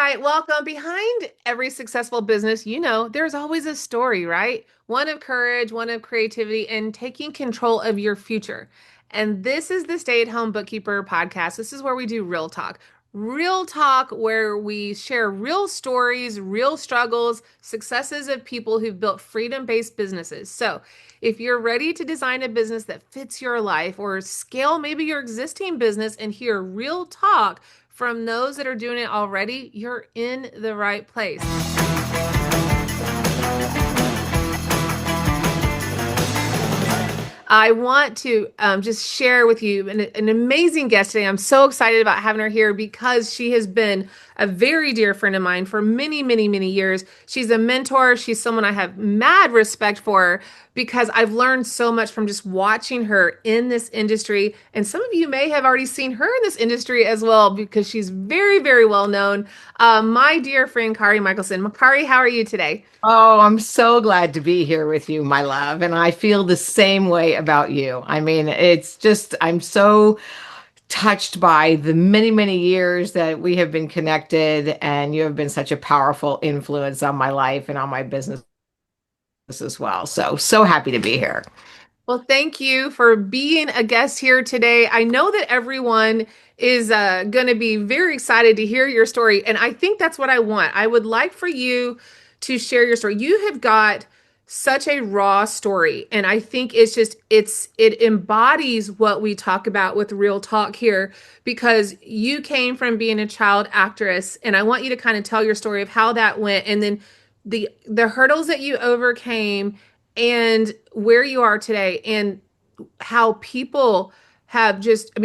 right, welcome. Behind every successful business, there's always a story, right? One of courage, one of creativity, and taking control of your future. And this is the Stay at Home Bookkeeper podcast. This is where we do real talk. Real talk, where we share real stories, real struggles, successes of people who've built freedom based businesses. So, if you're ready to design a business that fits your life or scale maybe your existing business and hear real talk, from those that are doing it already, you're in the right place. I want to just share with you an amazing guest today. I'm so excited about having her here because she has been a very dear friend of mine for many, many, many years. She's a mentor. She's someone I have mad respect for because I've learned so much from just watching her in this industry. And some of you may have already seen her in this industry as well because she's very, very well known. My dear friend, Kari Michelson. Kari, how are you today? Oh, I'm so glad to be here with you, my love. And I feel the same way about you. I mean, it's just, I'm so touched by the many, many years that we have been connected, and you have been such a powerful influence on my life and on my business as well. So happy to be here. Well, thank you for being a guest here today. I know that everyone is going to be very excited to hear your story. And I think that's what I want. I would like for you to share your story. You have got such a raw story. And I think it embodies what we talk about with Real Talk here because you came from being a child actress. And I want you to kind of tell your story of how that went. And then the hurdles that you overcame and where you are today and how people have just I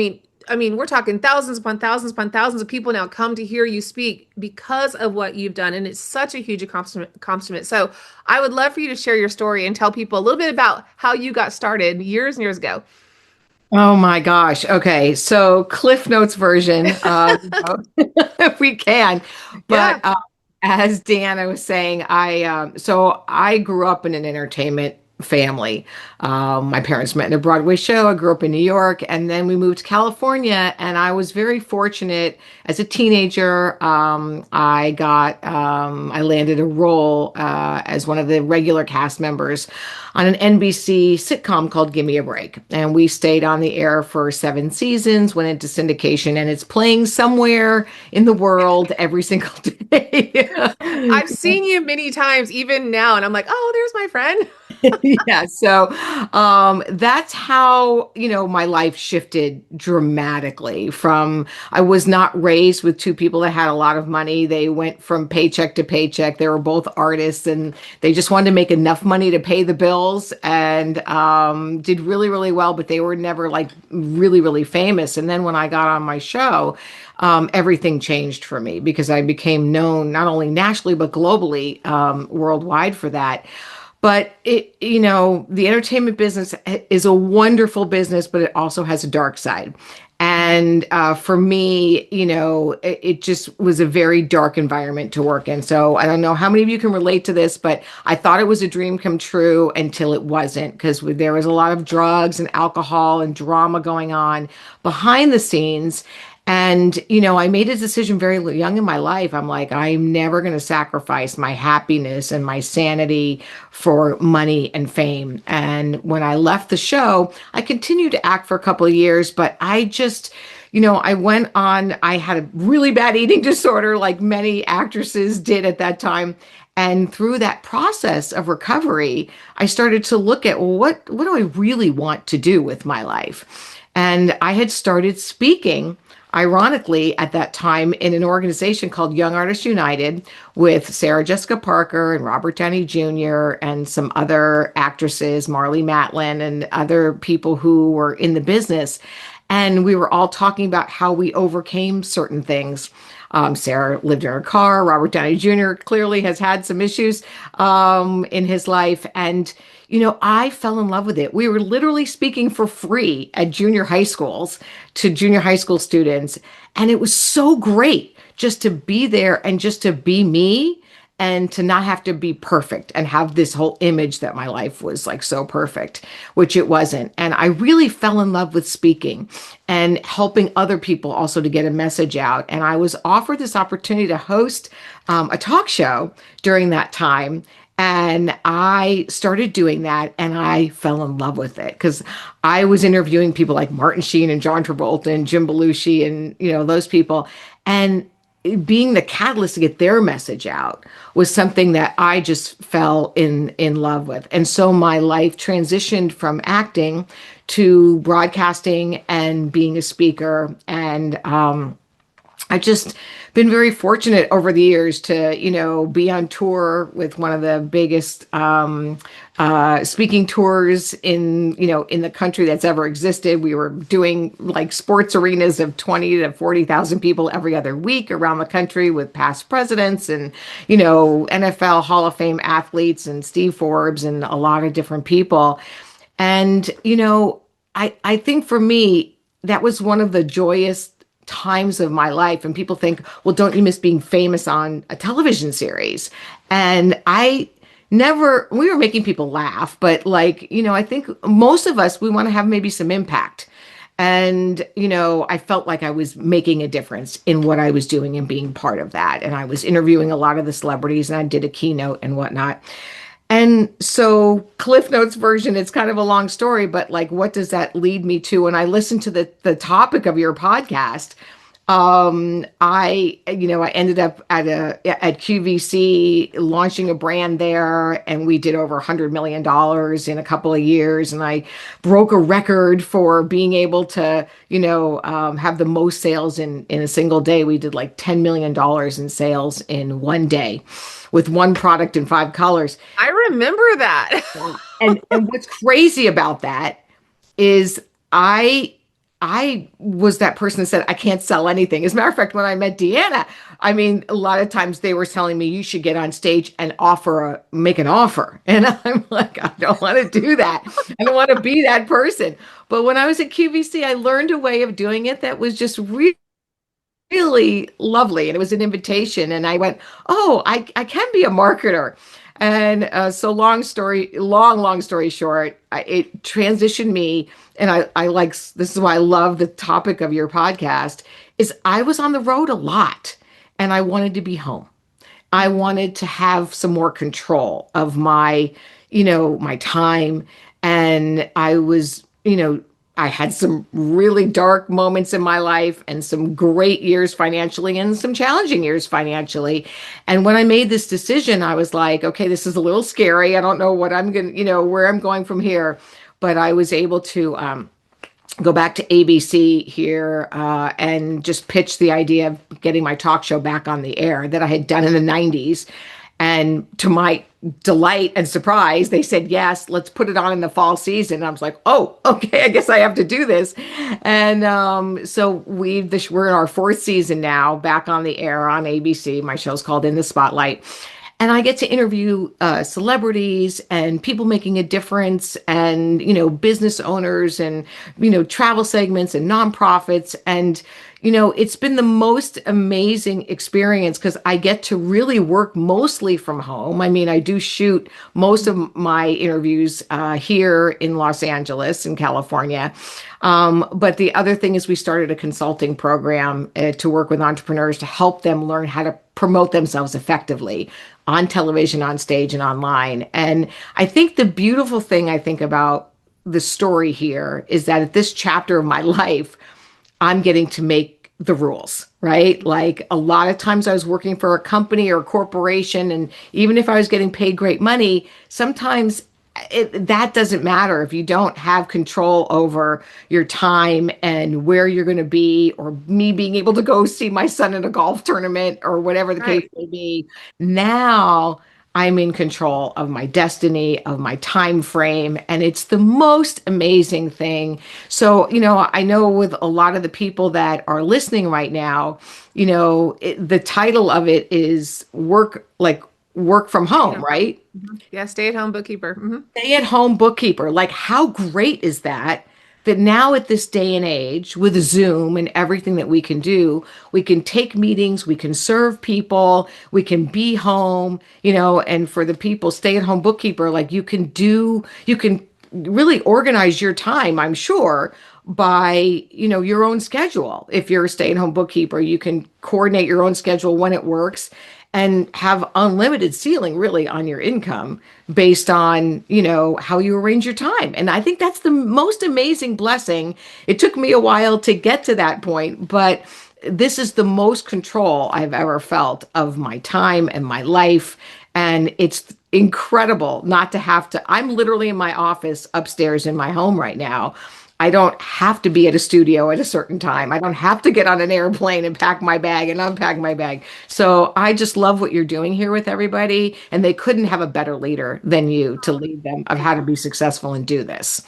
mean we're talking thousands of people now come to hear you speak because of what you've done, and it's such a huge accomplishment. So I would love for you to share your story and tell people a little bit about how you got started years and years ago. Oh my gosh. Okay. So Cliff Notes version, if we can. Yeah. But as Deanna was saying, I grew up in an entertainment family. My parents met in a Broadway show. I grew up in New York, and then we moved to California. And I was very fortunate as a teenager. I landed a role as one of the regular cast members on an NBC sitcom called Give Me a Break. And we stayed on the air for 7 seasons, went into syndication, and it's playing somewhere in the world every single day. I've seen you many times even now, and I'm like, oh, there's my friend. Yeah, so that's how, my life shifted dramatically from I was not raised with two people that had a lot of money. They went from paycheck to paycheck. They were both artists, and they just wanted to make enough money to pay the bills, and did really, really well, but they were never like really, really famous. And then when I got on my show, everything changed for me because I became known not only nationally but globally, worldwide for that. But the entertainment business is a wonderful business, but it also has a dark side. And for me, it just was a very dark environment to work in. So I don't know how many of you can relate to this, but I thought it was a dream come true until it wasn't, because there was a lot of drugs and alcohol and drama going on behind the scenes. And, I made a decision very young in my life. I'm like, I'm never going to sacrifice my happiness and my sanity for money and fame. And when I left the show, I continued to act for a couple of years, but I just, I had a really bad eating disorder, like many actresses did at that time. And through that process of recovery, I started to look at, well, what do I really want to do with my life? And I had started speaking, ironically, at that time in an organization called Young Artists United with Sarah Jessica Parker and Robert Downey Jr. and some other actresses, Marlee Matlin, and other people who were in the business. And we were all talking about how we overcame certain things. Sarah lived in her car. Robert Downey Jr. clearly has had some issues in his life. And, I fell in love with it. We were literally speaking for free at junior high schools to junior high school students. And it was so great just to be there and just to be me and to not have to be perfect and have this whole image that my life was like so perfect, which it wasn't. And I really fell in love with speaking and helping other people also to get a message out. And I was offered this opportunity to host a talk show during that time. And I started doing that and I fell in love with it because I was interviewing people like Martin Sheen and John Travolta and Jim Belushi and, those people. And being the catalyst to get their message out was something that I just fell in love with. And so my life transitioned from acting to broadcasting and being a speaker. And I've just been very fortunate over the years to, be on tour with one of the biggest speaking tours in the country that's ever existed. We were doing like sports arenas of 20 to 40,000 people every other week around the country with past presidents and, NFL Hall of Fame athletes and Steve Forbes and a lot of different people. And, I think for me, that was one of the joyous times of my life. And people think, well, don't you miss being famous on a television series? And I never, we were making people laugh, but like, I think most of us, we want to have maybe some impact. And, I felt like I was making a difference in what I was doing and being part of that. And I was interviewing a lot of the celebrities and I did a keynote and whatnot. And so, Cliff Notes version, it's kind of a long story, but like, what does that lead me to? When I listened to the topic of your podcast, I ended up at QVC launching a brand there, and we did over $100 million in a couple of years, and I broke a record for being able to, have the most sales in a single day. We did like $10 million in sales in one day with one product in five colors. I remember that. And what's crazy about that is I was that person that said I can't sell anything. As a matter of fact, when I met Deanna, I mean, a lot of times they were telling me you should get on stage and make an offer. And I'm like, I don't want to do that. I don't want to be that person. But when I was at QVC, I learned a way of doing it that was just really lovely. And it was an invitation. And I went, oh, I can be a marketer. And so long story short, it transitioned me. And I like, this is why I love the topic of your podcast, is I was on the road a lot and I wanted to be home. I wanted to have some more control of my time. And I had some really dark moments in my life and some great years financially and some challenging years financially. And when I made this decision, I was like, okay, this is a little scary. I don't know what I'm going to, where I'm going from here. But I was able to go back to ABC here and just pitch the idea of getting my talk show back on the air that I had done in the 90s. And to my delight and surprise, they said, yes, let's put it on in the fall season. I was like, oh, okay, I guess I have to do this. And so we're in our fourth season now, back on the air on ABC. My show's called In the Spotlight. And I get to interview celebrities and people making a difference and, business owners and, travel segments and nonprofits. And, it's been the most amazing experience because I get to really work mostly from home. I mean, I do shoot most of my interviews here in Los Angeles in California. But the other thing is we started a consulting program to work with entrepreneurs to help them learn how to promote themselves effectively on television, on stage, and online. And I think the beautiful thing I think about the story here is that at this chapter of my life, I'm getting to make the rules, right? Like a lot of times I was working for a company or a corporation, and even if I was getting paid great money, sometimes that doesn't matter if you don't have control over your time and where you're going to be, or me being able to go see my son in a golf tournament or whatever the Right. case may be. Now I'm in control of my destiny, of my time frame, and it's the most amazing thing. So, I know with a lot of the people that are listening right now, the title of it is work from Stay home, home. right? Yeah, stay at home bookkeeper. Stay at home bookkeeper. Like, how great is that? that now at this day and age with Zoom and everything that we can do, we can take meetings, we can serve people, we can be home, and for the people, stay at home bookkeeper, like you can really organize your time, I'm sure, by, your own schedule. If you're a stay-at-home bookkeeper, you can coordinate your own schedule when it works and have unlimited ceiling really on your income based on, how you arrange your time. And I think that's the most amazing blessing. It took me a while to get to that point, but this is the most control I've ever felt of my time and my life. And it's incredible not to have to. I'm literally in my office upstairs in my home right now. I don't have to be at a studio at a certain time. I don't have to get on an airplane and pack my bag and unpack my bag. So I just love what you're doing here with everybody. And they couldn't have a better leader than you to lead them of how to be successful and do this.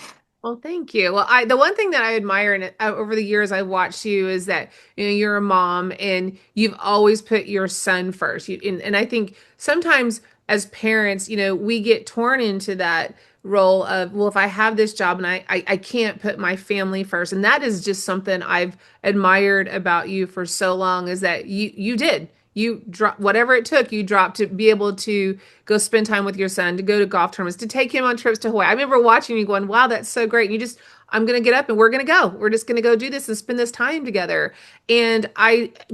Well, thank you. Well, the one thing that I admire over the years I've watched you is that you're a mom and you've always put your son first. And I think sometimes as parents, we get torn into that role of, well, if I have this job and I can't put my family first. And that is just something I've admired about you for so long, is that you did. You drop whatever it took, you dropped to be able to go spend time with your son, to go to golf tournaments, to take him on trips to Hawaii. I remember watching you going, wow, that's so great. And you just, I'm going to get up and we're going to go. We're just going to go do this and spend this time together. And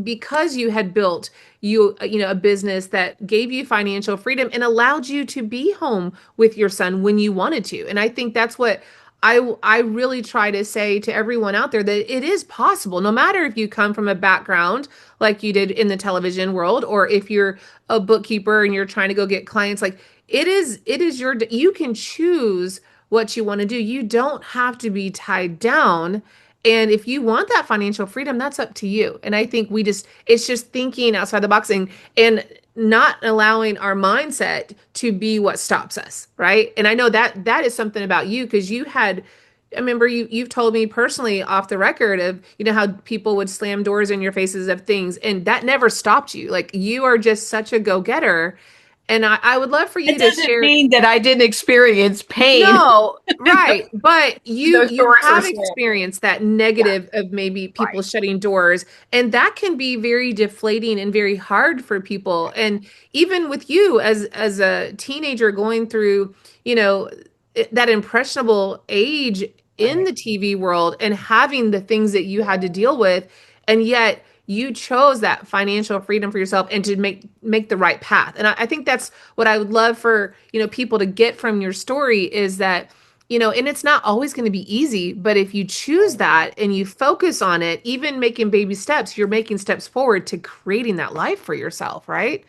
because you had built a business that gave you financial freedom and allowed you to be home with your son when you wanted to. And I think that's what I really try to say to everyone out there, that it is possible, no matter if you come from a background like you did in the television world, or if you're a bookkeeper and you're trying to go get clients, like it is you can choose what you want to do. You don't have to be tied down. And if you want that financial freedom, that's up to you. And I think it's just thinking outside the box and not allowing our mindset to be what stops us, right? And I know that is something about you, because I remember you've told me personally off the record of, how people would slam doors in your faces of things, and that never stopped you. Like, you are just such a go-getter. And I would love for It you to doesn't share. mean that I didn't experience pain. No, right. But you Those you doors are have slammed. experienced that Yeah, negative of maybe people right. shutting doors, and that can be very deflating and very hard for people. And even with you as a teenager going through, you know, that impressionable age in Right. the TV world and having the things that you had to deal with, and yet you chose that financial freedom for yourself and to make the right path. And I think that's what I would love for, people to get from your story, is that, and it's not always going to be easy, but if you choose that and you focus on it, even making baby steps, you're making steps forward to creating that life for yourself, right?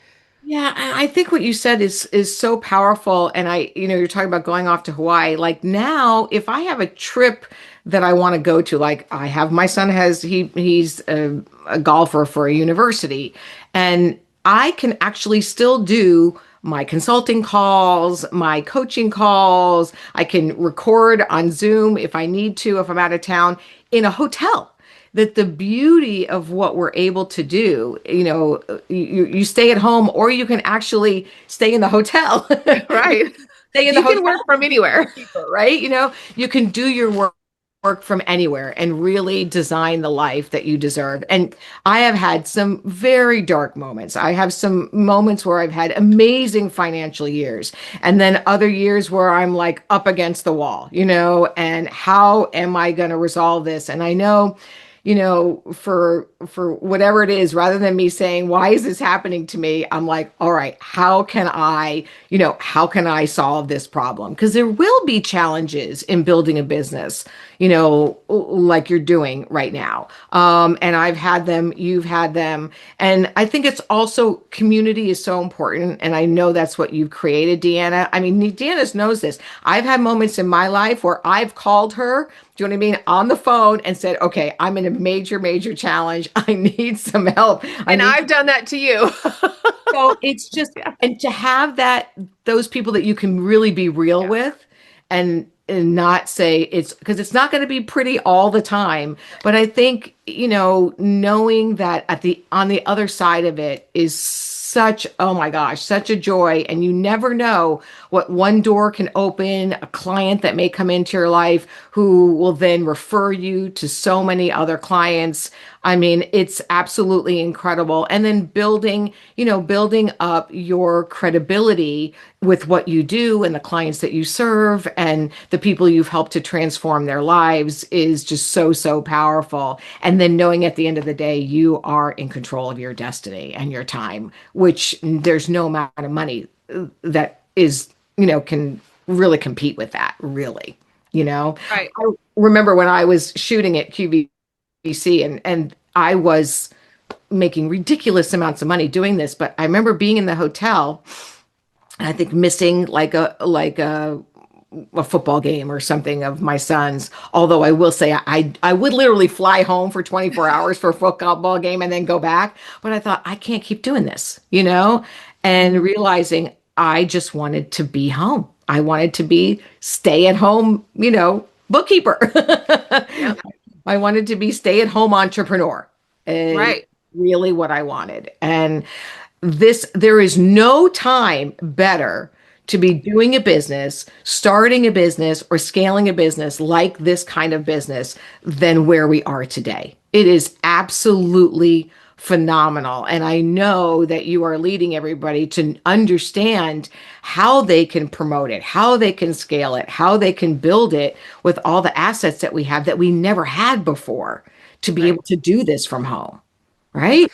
Yeah, and I think what you said is so powerful. And you're talking about going off to Hawaii. Like now, if I have a trip that I want to go to, like I have my son he's a golfer for a university, and I can actually still do my consulting calls, my coaching calls. I can record on Zoom if I need to, if I'm out of town in a hotel. That the beauty of what we're able to do, you stay at home, or you can actually stay in the hotel. Right. Stay in the You can hotel work from as a anywhere. bookkeeper, right? You can do your work from anywhere and really design the life that you deserve. And I have had some very dark moments. I have some moments where I've had amazing financial years, and then other years where I'm like up against the wall, and how am I going to resolve this? And I know, for whatever it is, rather than me saying, why is this happening to me? I'm like, all right, how can I solve this problem? Because there will be challenges in building a business, like you're doing right now. And I've had them, you've had them. And I think it's also, community is so important. And I know that's what you've created, Deanna. I mean, Deanna knows this. I've had moments in my life where I've called her, do you know what I mean, on the phone, and said, okay, I'm in a major, major challenge. I need some help. I And need. I've done that to you. So it's just, Yeah. and to have those people that you can really be real Yeah. with, and not say because it's not going to be pretty all the time. But I think, knowing that on the other side of it is such, oh my gosh, such a joy. And you never know what one door can open, a client that may come into your life who will then refer you to so many other clients. I mean, it's absolutely incredible. And then building up your credibility with what you do and the clients that you serve and the people you've helped to transform their lives is just so, so powerful. And then knowing at the end of the day, you are in control of your destiny and your time, which there's no amount of money that is, can really compete with that, really. Right. I remember when I was shooting at QVC and I was making ridiculous amounts of money doing this, but I remember being in the hotel and I think missing like a football game or something of my son's. Although I will say I would literally fly home for 24 hours for a football game and then go back. But I thought I can't keep doing this, and realizing I just wanted to be home. I wanted to be stay at home, bookkeeper. Yep. I wanted to be stay at home entrepreneur. Is Right. really what I wanted. And there is no time better to be doing a business, starting a business, or scaling a business like this kind of business than where we are today. It is absolutely phenomenal. And I know that you are leading everybody to understand how they can promote it, how they can scale it, how they can build it with all the assets that we have that we never had before to be Right. able to do this from home. Yeah. Right?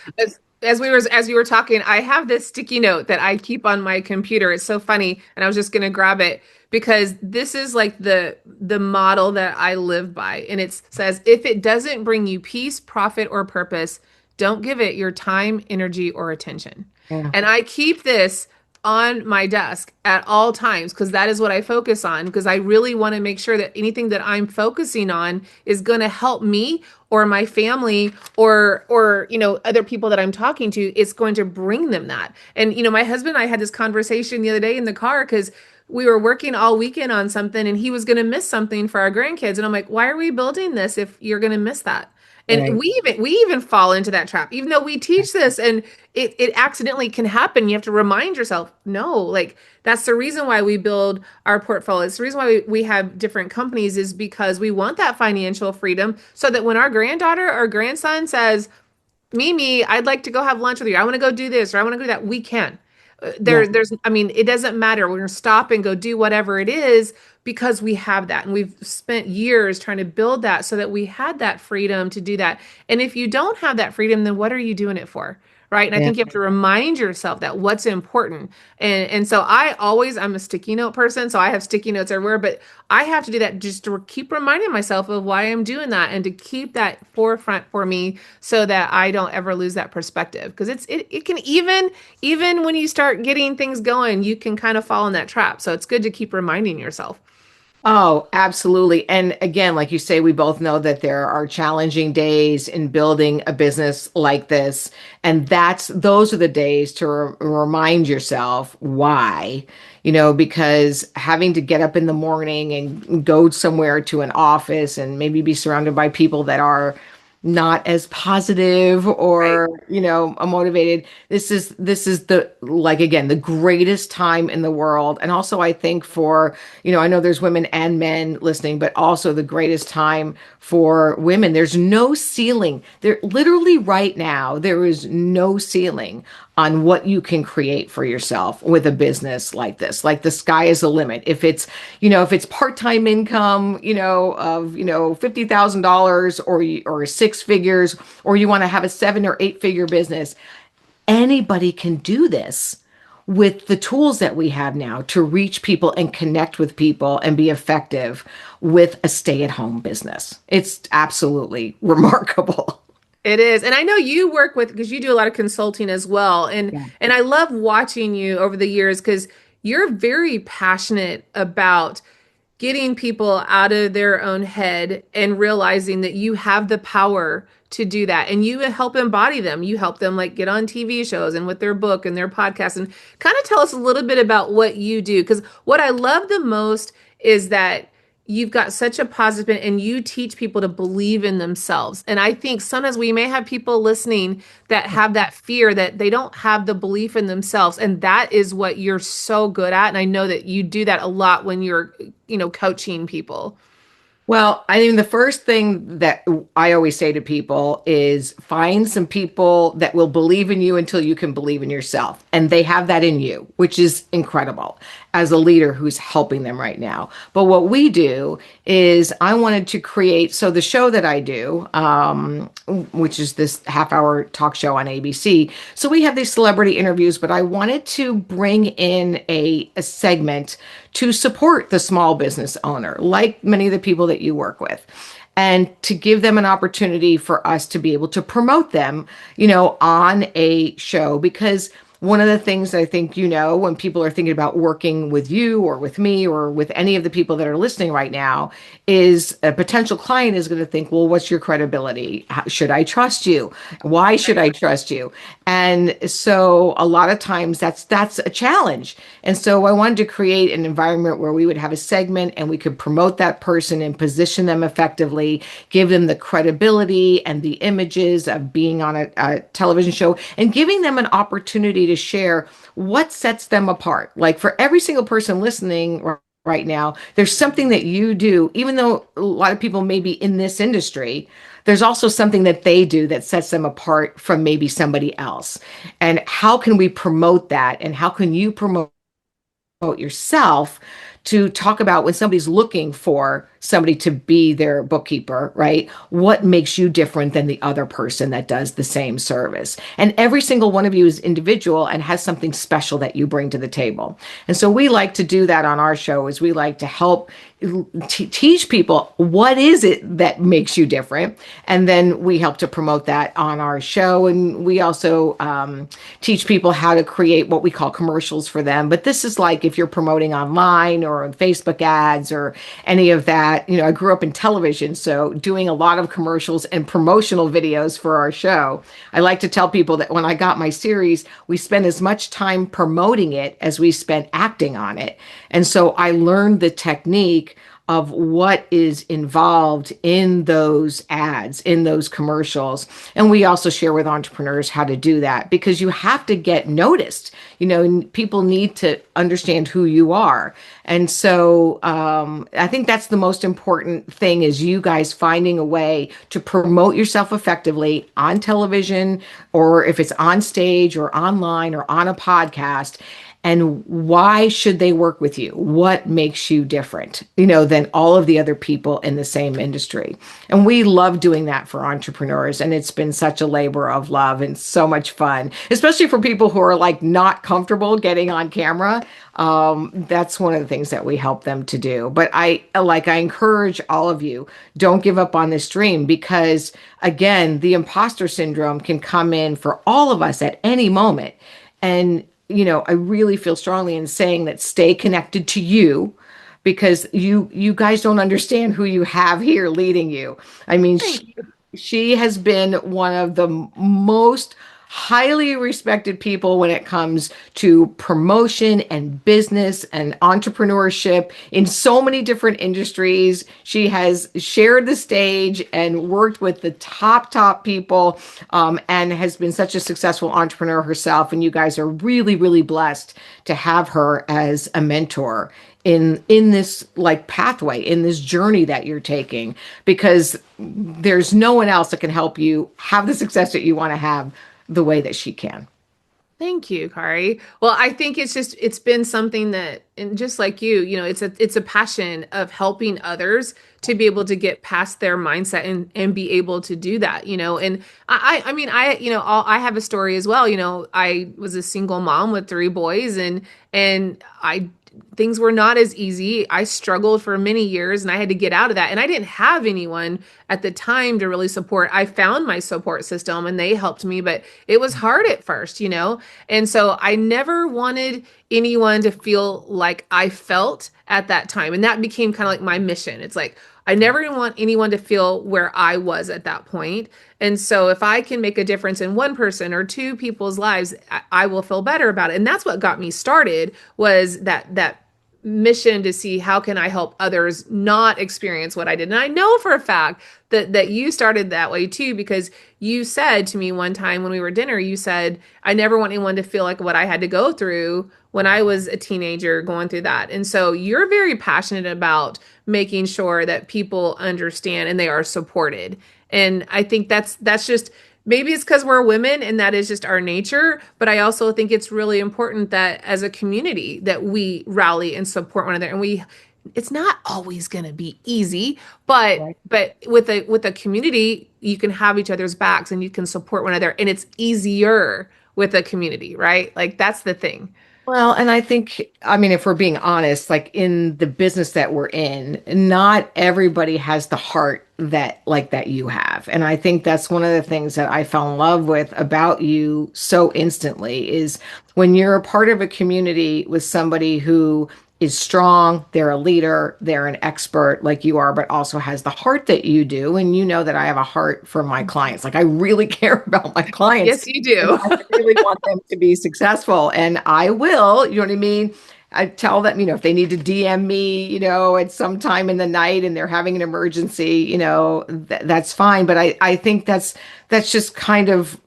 As you were talking, I have this sticky note that I keep on my computer. It's so funny, and I was just gonna grab it because this is like the model that I live by. And it says, if it doesn't bring you peace, profit, or purpose, don't give it your time, energy, or attention. Yeah. And I keep this on my desk at all times because that is what I focus on because I really want to make sure that anything that I'm focusing on is going to help me or my family or other people that I'm talking to. It's going to bring them that. And my husband and I had this conversation the other day in the car because we were working all weekend on something and he was going to miss something for our grandkids, and I'm like, why are we building this if you're going to miss that? And Right. we even fall into that trap, even though we teach this, and it accidentally can happen. You have to remind yourself, no, like that's the reason why we build our portfolio. It's the reason why we have different companies is because we want that financial freedom so that when our granddaughter or grandson says, Mimi, I'd like to go have lunch with you. I want to go do this or I want to go do that. We can. Yeah. I mean, it doesn't matter. We're going to stop and go do whatever it is because we have that. And we've spent years trying to build that so that we had that freedom to do that. And if you don't have that freedom, then what are you doing it for? Right. And I Yeah. think you have to remind yourself that what's important. And so I'm a sticky note person. So I have sticky notes everywhere, but I have to do that just to keep reminding myself of why I'm doing that and to keep that forefront for me so that I don't ever lose that perspective. Because it can even when you start getting things going, you can kind of fall in that trap. So it's good to keep reminding yourself. Oh, absolutely. And again, like you say, we both know that there are challenging days in building a business like this. And those are the days to remind yourself why, because having to get up in the morning and go somewhere to an office and maybe be surrounded by people that are not as positive Right. or motivated. This is the, like, again, the greatest time in the world. And also I think for, I know there's women and men listening, but also the greatest time for women. There's no ceiling there. Literally right now there is no ceiling on what you can create for yourself with a business like this. Like, the sky is the limit. If it's part-time income, of, $50,000 or six figures, or you want to have a 7 or 8 figure business, anybody can do this with the tools that we have now to reach people and connect with people and be effective with a stay-at-home business. It's absolutely remarkable. It is. And I know you work with because you do a lot of consulting as well. And Yeah. and I love watching you over the years because you're very passionate about getting people out of their own head and realizing that you have the power to do that and you help embody them. You help them like get on TV shows and with their book and their podcast, and kind of tell us a little bit about what you do because what I love the most is that you've got such a positive and you teach people to believe in themselves. And I think sometimes we may have people listening that have that fear that they don't have the belief in themselves. And that is what you're so good at. And I know that you do that a lot when you're, coaching people. Well, I mean, the first thing that I always say to people is find some people that will believe in you until you can believe in yourself. And they have that in you, which is incredible as a leader who's helping them right now. But what we do is I wanted to create, so the show that I do, which is this half-hour talk show on ABC. So we have these celebrity interviews, but I wanted to bring in a segment to support the small business owner, like many of the people that you work with, and to give them an opportunity for us to be able to promote them, on a show. Because one of the things I think, when people are thinking about working with you or with me or with any of the people that are listening right now, is a potential client is going to think, well, what's your credibility? Should I trust you? Why should I trust you? And so a lot of times that's a challenge. And so I wanted to create an environment where we would have a segment and we could promote that person and position them effectively, give them the credibility and the images of being on a television show, and giving them an opportunity to share what sets them apart. Like for every single person listening right now, there's something that you do, even though a lot of people may be in this industry, there's also something that they do that sets them apart from maybe somebody else. And how can we promote that? And how can you promote yourself to talk about when somebody's looking for somebody to be their bookkeeper, right? What makes you different than the other person that does the same service? And every single one of you is individual and has something special that you bring to the table. And so we like to do that on our show, is we like to help teach people what is it that makes you different, and then we help to promote that on our show. And we also teach people how to create what we call commercials for them. But this is like if you're promoting online or Facebook ads or any of that. I grew up in television, so doing a lot of commercials and promotional videos for our show. I like to tell people that when I got my series, we spent as much time promoting it as we spent acting on it. And so I learned the technique of what is involved in those ads, in those commercials. And we also share with entrepreneurs how to do that, because you have to get noticed. People need to understand who you are. And so I think that's the most important thing, is you guys finding a way to promote yourself effectively on television, or if it's on stage or online or on a podcast. And why should they work with you? What makes you different, than all of the other people in the same industry? And we love doing that for entrepreneurs. And it's been such a labor of love and so much fun, especially for people who are like not comfortable getting on camera. That's one of the things that we help them to do. But I encourage all of you, don't give up on this dream, because again, the imposter syndrome can come in for all of us at any moment. And I really feel strongly in saying that stay connected to you, because you guys don't understand who you have here leading you. I mean, she has been one of the most highly respected people when it comes to promotion and business and entrepreneurship in so many different industries. She has shared the stage and worked with the top people, and has been such a successful entrepreneur herself. And you guys are really, really blessed to have her as a mentor in this like pathway, in this journey that you're taking, because there's no one else that can help you have the success that you want to have the way that she can. Thank you, Kari. Well, I think it's been something that, and just like you, it's a passion of helping others to be able to get past their mindset and be able to do that, and I mean, I have a story as well. I was a single mom with three boys, and things were not as easy. I struggled for many years and I had to get out of that. And I didn't have anyone at the time to really support. I found my support system and they helped me, but it was hard at first. And so I never wanted anyone to feel like I felt at that time. And that became kind of like my mission. It's like, I never want anyone to feel where I was at that point. And so if I can make a difference in one person or two people's lives, I will feel better about it. And that's what got me started, was that mission to see how can I help others not experience what I did. And I know for a fact that you started that way too, because you said to me one time when we were at dinner, you said, I never want anyone to feel like what I had to go through when I was a teenager going through that. And so you're very passionate about making sure that people understand and they are supported. And I think that's just maybe it's because we're women and that is just our nature, but I also think it's really important that as a community that we rally and support one another. And we it's not always going to be easy, but with a community you can have each other's backs and you can support one another, and it's easier with a community, right? Like that's the thing. Well, and I think, I mean, if we're being honest, like in the business that we're in, not everybody has the heart that you have. And I think that's one of the things that I fell in love with about you so instantly is when you're a part of a community with somebody who is strong, they're a leader, they're an expert like you are, but also has the heart that you do. And you know that I have a heart for my clients. Like I really care about my clients Yes, you and do. I really want them to be successful. And I will, you know what I mean? I tell them, if they need to DM me, at some time in the night and they're having an emergency, that's fine. But I think that's just kind of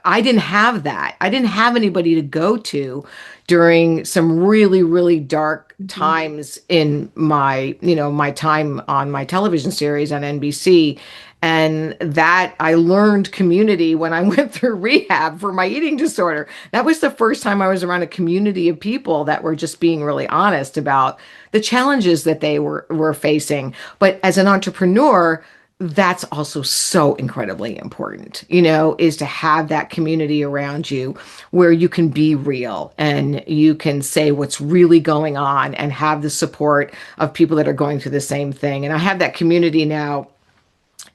I didn't have that. I didn't have anybody to go to during some really, really dark Mhm. times in my time on my television series on NBC. And that I learned community when I went through rehab for my eating disorder. That was the first time I was around a community of people that were just being really honest about the challenges that they were facing. But as an entrepreneur, that's also so incredibly important, is to have that community around you where you can be real and you can say what's really going on and have the support of people that are going through the same thing. And I have that community now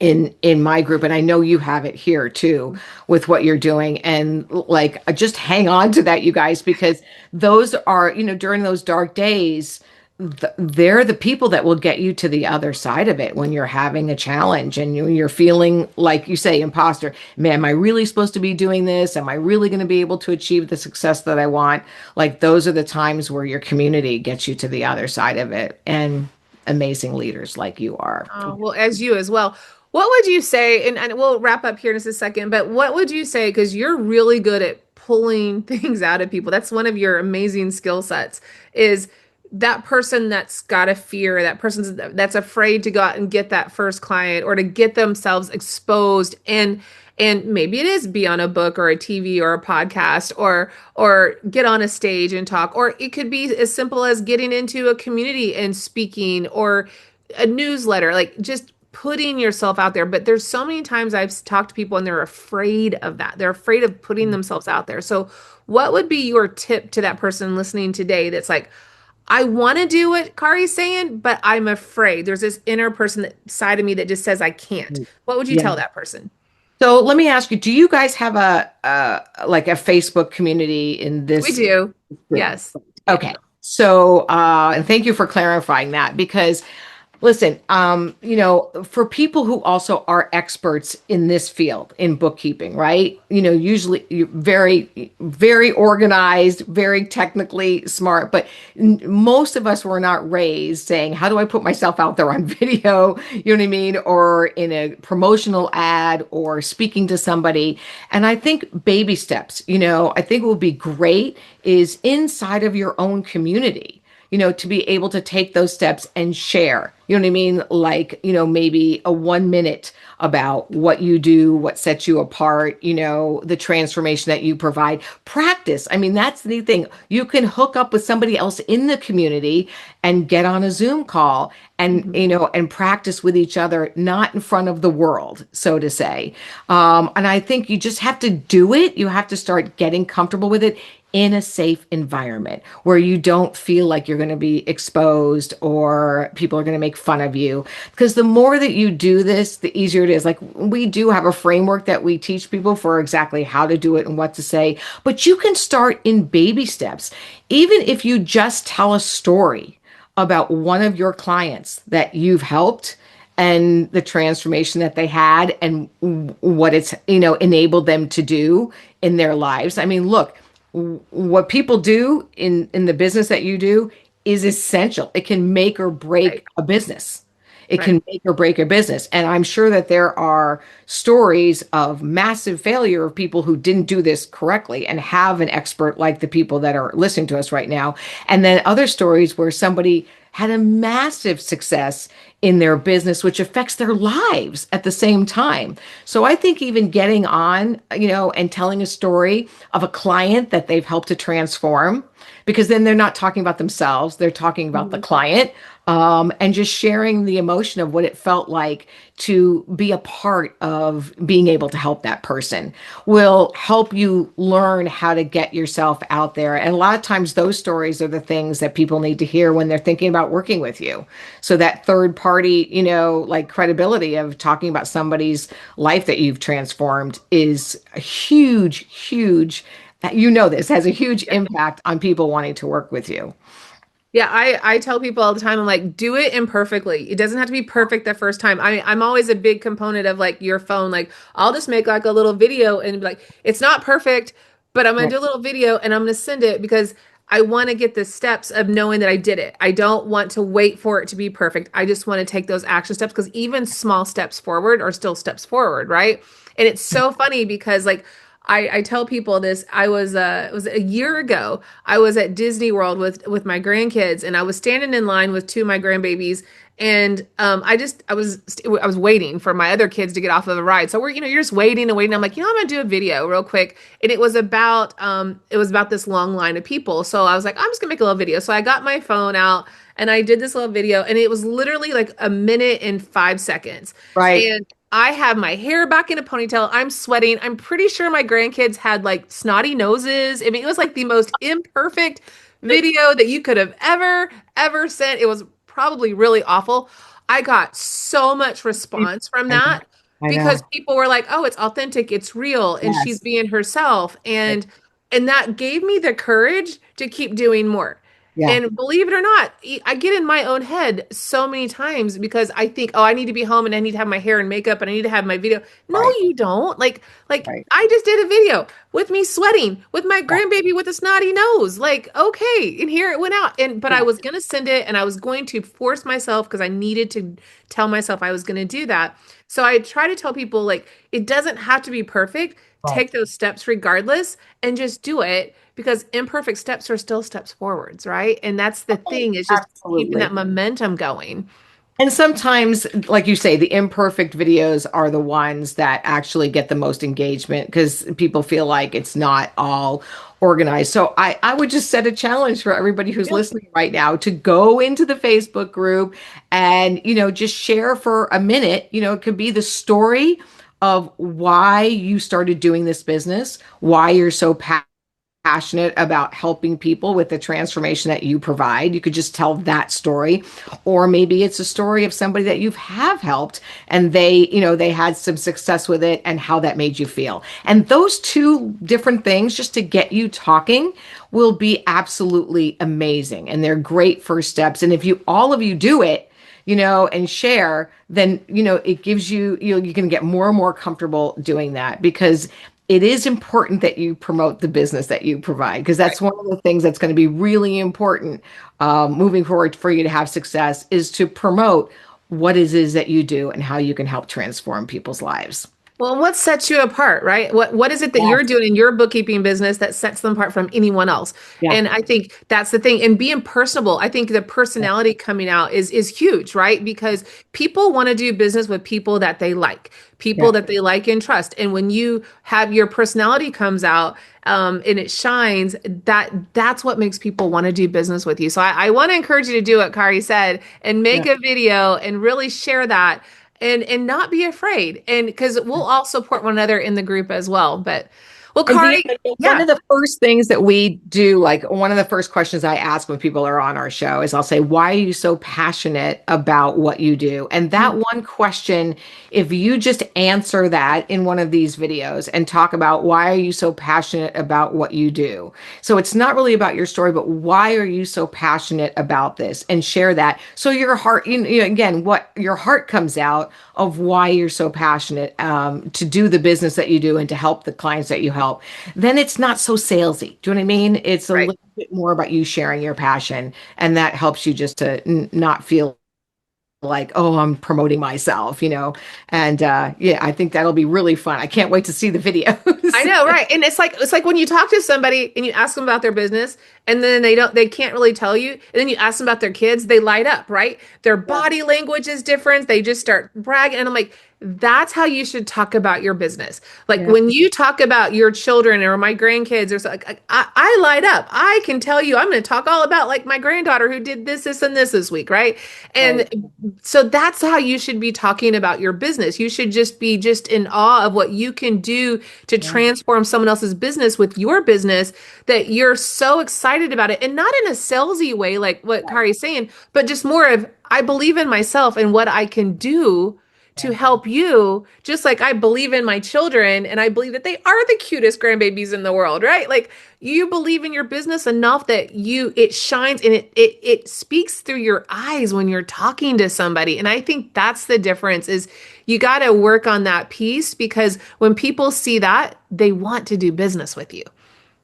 in my group, and I know you have it here too with what you're doing. And like just hang on to that, you guys, because those are, during those dark days, they're the people that will get you to the other side of it when you're having a challenge and you're feeling like you say imposter. Man, am I really supposed to be doing this? Am I really going to be able to achieve the success that I want? Like those are the times where your community gets you to the other side of it, and amazing leaders like you are. Well, as you as well. What would you say, and we'll wrap up here in just a second, but what would you say, because you're really good at pulling things out of people. That's one of your amazing skill sets, is that person that's got a fear, that person that's afraid to go out and get that first client or to get themselves exposed, and maybe it is be on a book or a TV or a podcast or get on a stage and talk, or it could be as simple as getting into a community and speaking or a newsletter, like just putting yourself out there. But there's so many times I've talked to people and they're afraid of that. They're afraid of putting themselves out there. So what would be your tip to that person listening today that's like, I want to do what Kari's saying, but I'm afraid. There's this inner person side of me that just says I can't. What would you Yeah. tell that person? So let me ask you, do you guys have like a Facebook community in We this do. group? Yes. Yeah. Okay. So and thank you for clarifying that because listen, for people who also are experts in this field in bookkeeping, right? Usually you're very, very organized, very technically smart, but most of us were not raised saying, how do I put myself out there on video? You know what I mean? Or in a promotional ad or speaking to somebody. And I think baby steps, I think will be great is inside of your own community, to be able to take those steps and share. You know what I mean? Like, maybe a 1 minute about what you do, what sets you apart, the transformation that you provide. Practice. I mean, that's the thing. You can hook up with somebody else in the community and get on a Zoom call and, Mhm. and practice with each other, not in front of the world, so to say. And I think you just have to do it. You have to start getting comfortable with it in a safe environment where you don't feel like you're going to be exposed or people are going to make fun of you. Because the more that you do this, the easier it is. Like we do have a framework that we teach people for exactly how to do it and what to say, but you can start in baby steps. Even if you just tell a story about one of your clients that you've helped and the transformation that they had and what it's enabled them to do in their lives. I mean, look, what people do in the business that you do is essential. It can make or break Right. a business. It Right. can make or break a business. And I'm sure that there are stories of massive failure of people who didn't do this correctly and have an expert like the people that are listening to us right now. And then other stories where somebody had a massive success in their business, which affects their lives at the same time. So I think even getting on, and telling a story of a client that they've helped to transform, because then they're not talking about themselves, they're talking about the Mhm. client, and just sharing the emotion of what it felt like to be a part of being able to help that person will help you learn how to get yourself out there. And a lot of times, those stories are the things that people need to hear when they're thinking about working with you. So, that third party, like credibility of talking about somebody's life that you've transformed is a huge, huge, this has a huge impact on people wanting to work with you. Yeah, I tell people all the time, I'm like, do it imperfectly. It doesn't have to be perfect the first time. I'm always a big component of like your phone. Like, I'll just make like a little video and be like, it's not perfect, but I'm gonna Right. do a little video and I'm gonna send it because I want to get the steps of knowing that I did it. I don't want to wait for it to be perfect. I just want to take those action steps because even small steps forward are still steps forward, right? And it's so funny because like I tell people this. It was a year ago. I was at Disney World with my grandkids, and I was standing in line with two of my grandbabies, and I was waiting for my other kids to get off of the ride. So you're just waiting and waiting. I'm like, I'm gonna do a video real quick, and it was about this long line of people. So I was like, I'm just gonna make a little video. So I got my phone out and I did this little video, and it was literally like a minute and 5 seconds, Right. and I have my hair back in a ponytail. I'm sweating. I'm pretty sure my grandkids had like snotty noses. I mean, it was like the most imperfect video that you could have ever sent. It was probably really awful. I got so much response from I know. that I because know. people were like, "Oh, it's authentic, it's real, and she's Yes. being herself." Right. And that gave me the courage to keep doing more. Yeah. And believe it or not, I get in my own head so many times because I think, oh, I need to be home and I need to have my hair and makeup and I need to have my video. No, Right. you don't. Like Right. I just did a video with me sweating with my Yeah. grandbaby with a snotty nose. Like, okay, and here it went out. But I Yeah. was gonna send it and I was going to force myself because I needed to tell myself I was gonna do that. So I try to tell people like it doesn't have to be perfect. Right. Take those steps regardless and just do it because imperfect steps are still steps forwards, right? And that's the thing is just keeping Absolutely. that momentum going. And sometimes, like you say, the imperfect videos are the ones that actually get the most engagement because people feel like it's not all organized. So I would just set a challenge for everybody who's Yeah. listening right now to go into the Facebook group and, just share for a minute. It could be the story of why you started doing this business, why you're so passionate about helping people with the transformation that you provide. You could just tell that story. Or maybe it's a story of somebody that you have helped and they had some success with it and how that made you feel. And those two different things just to get you talking will be absolutely amazing. And they're great first steps. And if all of you do it, and share, then, it gives you can get more and more comfortable doing that because it is important that you promote the business that you provide because Right. that's one of the things that's going to be really important moving forward for you to have success is to promote what it is that you do and how you can help transform people's lives. Well, and what sets you apart, right? What is it that you're Yes. doing in your bookkeeping business that sets them apart from anyone else? Yeah. And I think that's the thing. And being personable, I think the personality coming out is huge, right? Because people want to do business with people that they like, Yeah. people that they like and trust. And when you have your personality comes out, and it shines, that's what makes people want to do business with you. So I want to encourage you to do what Kari said and make Yeah. a video and really share that and not be afraid, and because we'll all support one another in the group as well. But well, And Kari, one yeah. of the first things that we do, like one of the first questions I ask when people are on our show is I'll say, why are you so passionate about what you do? And that Mm. one question, if you just answer that in one of these videos and talk about why are you so passionate about what you do? So it's not really about your story, but why are you so passionate about this and share that. So your heart, again, what your heart comes out of why you're so passionate to do the business that you do and to help the clients that you help help, then it's not so salesy. Do you know what I mean? It's a Right. little bit more about you sharing your passion, and that helps you just to not feel like, oh, I'm promoting myself, And yeah, I think that'll be really fun. I can't wait to see the I videos. know, right? And it's like when you talk to somebody and you ask them about their business and then they can't really tell you, and then you ask them about their kids, they light up, right? Their Yeah, body language is different. They just start bragging and I'm like, that's how you should talk about your business. Like yeah, when you talk about your children or my grandkids or so, like I light up. I can tell you I'm going to talk all about like my granddaughter who did this and this week, right? And right, so that's how you should be talking about your business. You should just be just in awe of what you can do to yeah, transform someone else's business with your business, that you're so excited about it, and not in a salesy way like what right, Kari's saying, but just more of I believe in myself and what I can do to yeah, help you, just like I believe in my children and I believe that they are the cutest grandbabies in the world, right? Like you believe in your business enough that it shines and it speaks through your eyes when you're talking to somebody. And I think that's the difference is you got to work on that piece, because when people see that, they want to do business with you.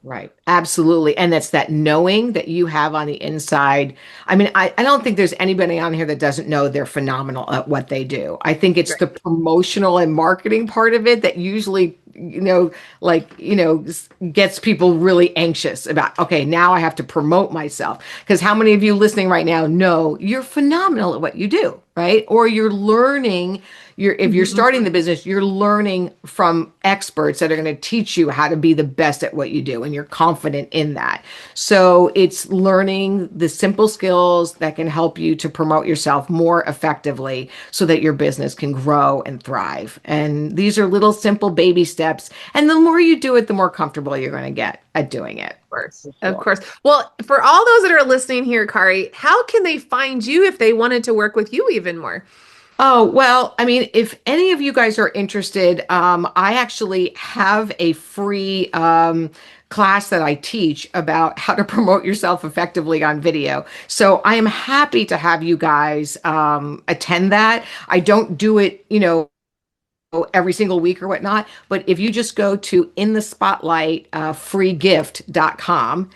right. Absolutely. And that's that knowing that you have on the inside. I mean, I don't think there's anybody on here that doesn't know they're phenomenal at what they do. I think it's the promotional and marketing part of it that usually, gets people really anxious about, okay, now I have to promote myself. Because how many of you listening right now know you're phenomenal at what you do, right? Or you're learning. If you're Mhm. starting the business, you're learning from experts that are going to teach you how to be the best at what you do, and you're confident in that. So it's learning the simple skills that can help you to promote yourself more effectively so that your business can grow and thrive. And these are little simple baby steps. And the more you do it, the more comfortable you're going to get at doing it. Course. For Of sure. course. Well, for all those that are listening here, Kari, how can they find you if they wanted to work with you even more? Oh, well, I mean, if any of you guys are interested, I actually have a free class that I teach about how to promote yourself effectively on video. So I am happy to have you guys attend that. I don't do it, every single week or whatnot. But if you just go to in the spotlight freegift.com,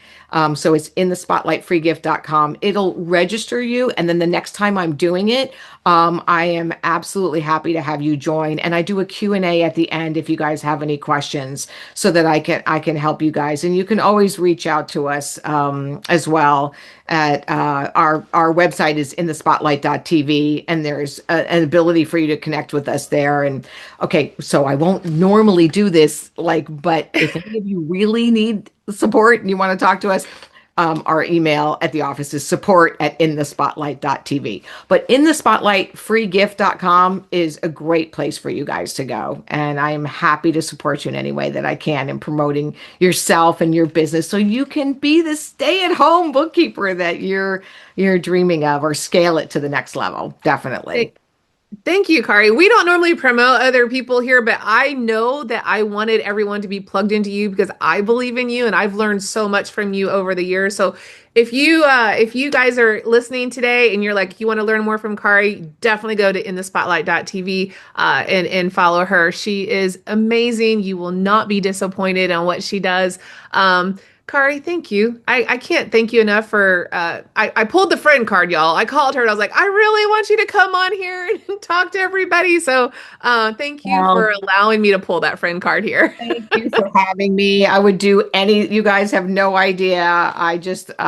so it's in the spotlight freegift.com, it'll register you. And then the next time I'm doing it, I am absolutely happy to have you join. And I do a Q&A at the end if you guys have any questions so that I can help you guys. And you can always reach out to us as well at our website is in the spotlight.tv, and there's an ability for you to connect with us there. And okay, so I won't normally do this, but if any of you really need support and you want to talk to us, our email at the office is support@inthespotlight.tv. But in the spotlight freegift.com is a great place for you guys to go. And I am happy to support you in any way that I can in promoting yourself and your business so you can be the stay-at-home bookkeeper that you're dreaming of, or scale it to the next level. Definitely. Thank you, Kari. We don't normally promote other people here, but I know that I wanted everyone to be plugged into you because I believe in you and I've learned so much from you over the years. So if you guys are listening today and you're like you want to learn more from Kari, definitely go to inthespotlight.tv and follow her. She is amazing. You will not be disappointed on what she does. Kari, thank you. I can't thank you enough for I pulled the friend card, y'all. I called her and I was like, I really want you to come on here and talk to everybody. So thank you for Well, allowing me to pull that friend card here. thank you for having me. I would do you guys have no idea. I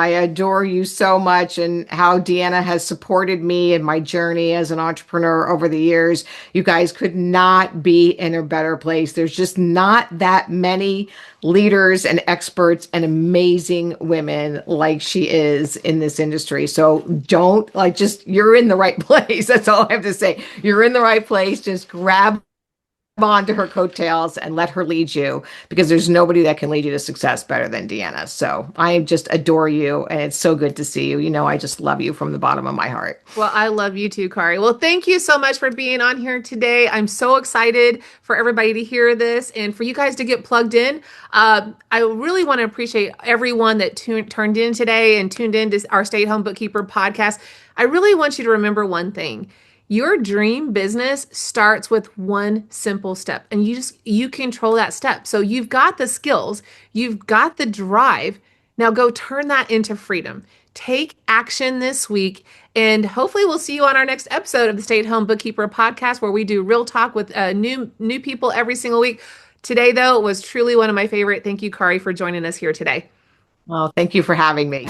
adore you so much, and how Deanna has supported me in my journey as an entrepreneur over the years. You guys could not be in a better place. There's just not that many leaders and experts and amazing women like she is in this industry. So don't you're in the right place. That's all I have to say. You're in the right place. Just grab on to her coattails and let her lead you, because there's nobody that can lead you to success better than Deanna. So I just adore you, and it's so good to see you. I just love you from the bottom of my heart. Well, I love you too, Kari. Well, thank you so much for being on here today. I'm so excited for everybody to hear this and for you guys to get plugged in. I really want to appreciate everyone that turned in today and tuned in to our Stay at Home Bookkeeper podcast. I really want you to remember one thing. Your dream business starts with one simple step, and you control that step. So you've got the skills, you've got the drive. Now go turn that into freedom. Take action this week, and hopefully we'll see you on our next episode of the Stay at Home Bookkeeper podcast, where we do real talk with new people every single week. Today, though, was truly one of my favorite. Thank you, Kari, for joining us here today. Well, thank you for having me.